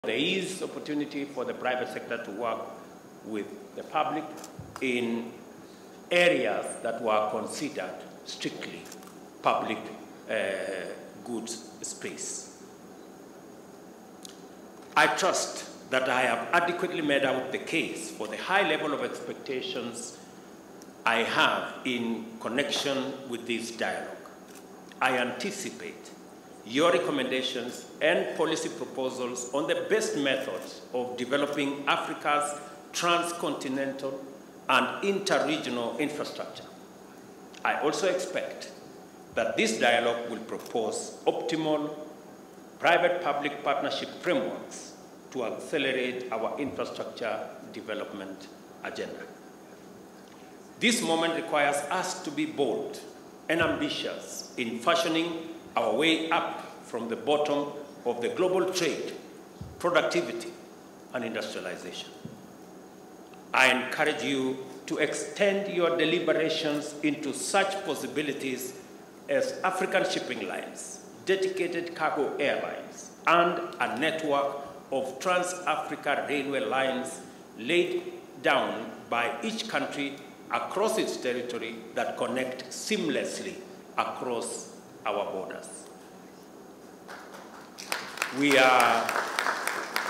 There is opportunity for the private sector to work with the public in areas that were considered strictly public goods space. I trust that I have adequately made out the case for the high level of expectations I have in connection with this dialogue. I anticipate your recommendations and policy proposals on the best methods of developing Africa's transcontinental and interregional infrastructure. I also expect that this dialogue will propose optimal private-public partnership frameworks to accelerate our infrastructure development agenda. This moment requires us to be bold and ambitious in fashioning our way up from the bottom of the global trade, productivity, and industrialization. I encourage you to extend your deliberations into such possibilities as African shipping lines, dedicated cargo airlines, and a network of trans-Africa railway lines laid down by each country across its territory that connect seamlessly across our borders. We are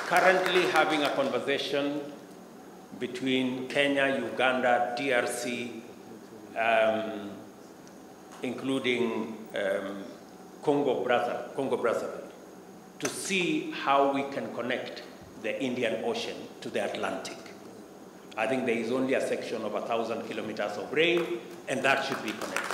currently having a conversation between Kenya, Uganda, DRC, including Congo Brazzaville, to see how we can connect the Indian Ocean to the Atlantic. I think there is only a section of 1,000 kilometers of rail, and that should be connected.